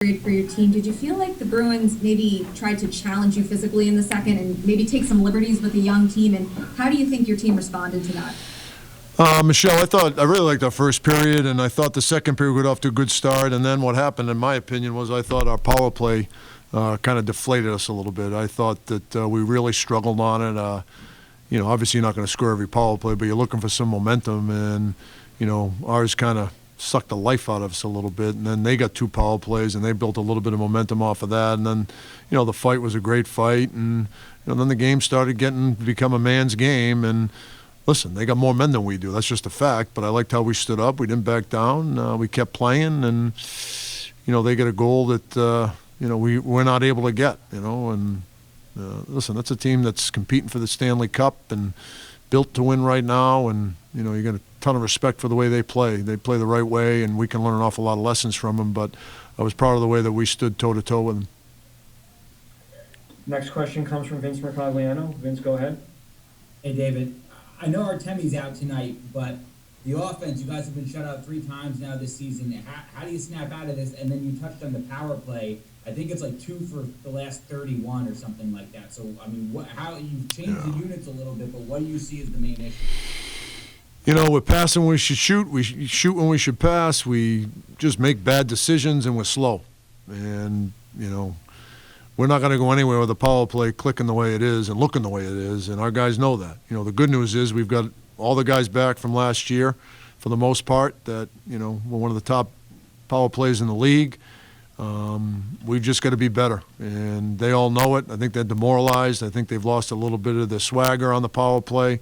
period for your team. Did you feel like the Bruins maybe tried to challenge you physically in the second and maybe take some liberties with a young team? And how do you think your team responded to that? Michelle, I really liked our first period, and I thought the second period got off to a good start. And then what happened, in my opinion, was I thought our power play kind of deflated us a little bit. I thought that we really struggled on it. Obviously you're not going to score every power play, but you're looking for some momentum, and ours kind of sucked the life out of us a little bit. And then they got 2 power plays, and they built a little bit of momentum off of that. And then the fight was a great fight, and then the game started to become a man's game. And listen, they got more men than we do. That's just a fact. But I liked how we stood up. We didn't back down. We kept playing, and they get a goal that we're not able to get. Listen, that's a team that's competing for the Stanley Cup and built to win right now. And you got a ton of respect for the way they play. They play the right way, and we can learn an awful lot of lessons from them. But I was proud of the way that we stood toe to toe with them. Next question comes from Vince Mercogliano. Vince, go ahead. Hey, David. I know Artemi's out tonight, but the offense, you guys have been shut out 3 times now this season. How do you snap out of this? And then you touched on the power play. I think it's like 2 for the last 31 or something like that. So, I mean, how you've changed the units a little bit, but what do you see as the main issue? We're passing when we should shoot. We shoot when we should pass. We just make bad decisions, and we're slow. And, we're not going to go anywhere with a power play clicking the way it is and looking the way it is, and our guys know that. The good news is we've got all the guys back from last year for the most part that, we're one of the top power plays in the league. We've just got to be better, and they all know it. I think they're demoralized. I think they've lost a little bit of their swagger on the power play,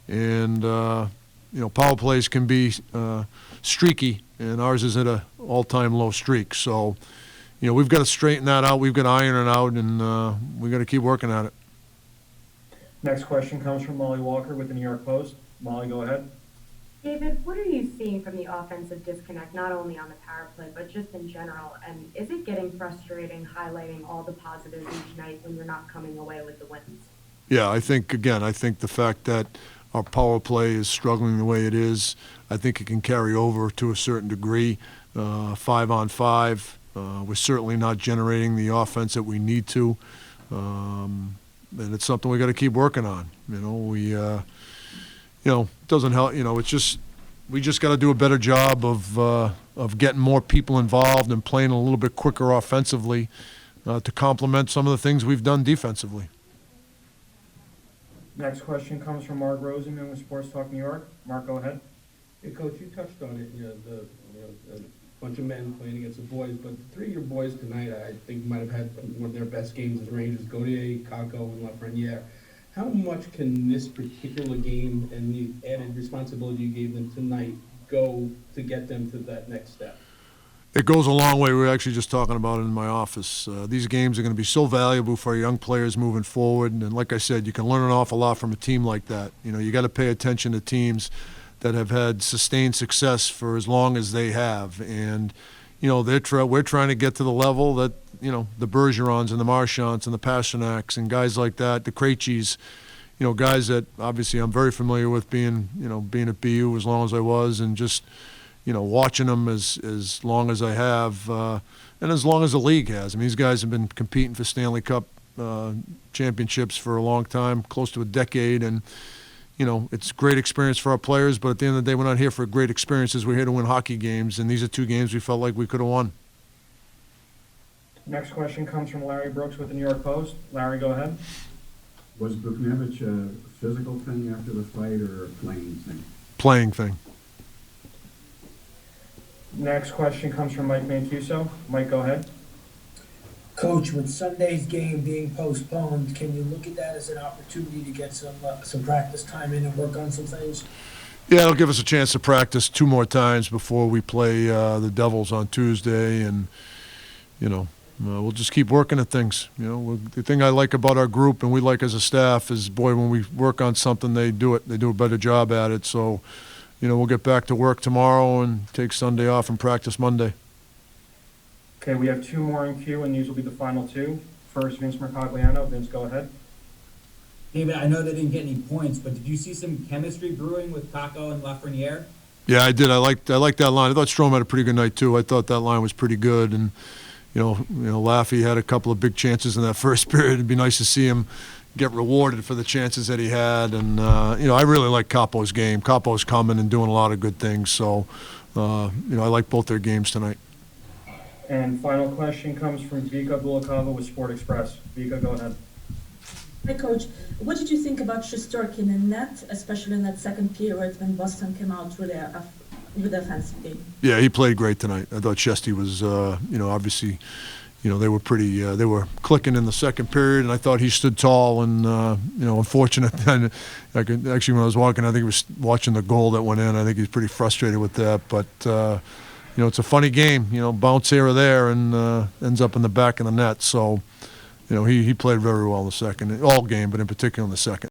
and power plays can be streaky, and ours is at an all-time low streak. So, we've got to straighten that out. We've got to iron it out, and we've got to keep working at it. Next question comes from Molly Walker with the New York Post. Molly, go ahead. David, what are you seeing from the offensive disconnect, not only on the power play, but just in general? And is it getting frustrating highlighting all the positives each night when you're not coming away with the wins? Yeah, I think the fact that our power play is struggling the way it is, I think it can carry over to a certain degree. 5-on-5, we're certainly not generating the offense that we need to. And it's something we got to keep working on. It doesn't help. We just got to do a better job of getting more people involved and playing a little bit quicker offensively to complement some of the things we've done defensively. Next question comes from Mark Rosenman with Sports Talk New York. Mark, go ahead. Hey, Coach, you touched on it. A bunch of men playing against the boys, but the 3 of your boys tonight, I think, might have had one of their best games as Rangers: Gauthier, Kako, and Lafreniere. How much can this particular game and the added responsibility you gave them tonight go to get them to that next step? It goes a long way. We were actually just talking about it in my office. These games are going to be so valuable for our young players moving forward. And like I said, you can learn an awful lot from a team like that. You got to pay attention to teams that have had sustained success for as long as they have. And, we're trying to get to the level that, the Bergerons and the Marchands and the Pasternaks and guys like that, the Krejcis, guys that obviously I'm very familiar with being at BU as long as I was, and just, watching them as long as I have, and as long as the league has. I mean, these guys have been competing for Stanley Cup championships for a long time, close to a decade, and it's great experience for our players, but at the end of the day, we're not here for great experiences. We're here to win hockey games, and these are 2 games we felt like we could have won. Next question comes from Larry Brooks with the New York Post. Larry, go ahead. Was Buchnevich a physical thing after the fight or a playing thing? Playing thing. Next question comes from Mike Mancuso. Mike, go ahead. Coach, with Sunday's game being postponed, can you look at that as an opportunity to get some practice time in and work on some things? Yeah, it'll give us a chance to practice 2 more times before we play the Devils on Tuesday, and we'll just keep working at things. The thing I like about our group and we like as a staff is, boy, when we work on something, they do it. They do a better job at it. So, we'll get back to work tomorrow and take Sunday off and practice Monday. Okay, we have 2 more in queue, and these will be the final 2. First, Vince Mercogliano. Vince, go ahead. David, I know they didn't get any points, but did you see some chemistry brewing with Kako and Lafreniere? Yeah, I did. I liked that line. I thought Strome had a pretty good night too. I thought that line was pretty good, and Laffy had a couple of big chances in that first period. It'd be nice to see him get rewarded for the chances that he had. And, I really like Capo's game. Capo's coming and doing a lot of good things. So, I like both their games tonight. And final question comes from Vika Bulakova with Sport Express. Vika, go ahead. Hi, Coach. What did you think about Shesterkin in net, especially in that second period when Boston came out with the offensive game? Yeah, he played great tonight. I thought Shesty was, obviously, they were pretty, they were clicking in the second period, and I thought he stood tall and, unfortunate. And actually, when I was walking, I think he was watching the goal that went in. I think he's pretty frustrated with that. But, it's a funny game, bounce here or there and ends up in the back of the net. So, he played very well in the second, all game, but in particular in the second.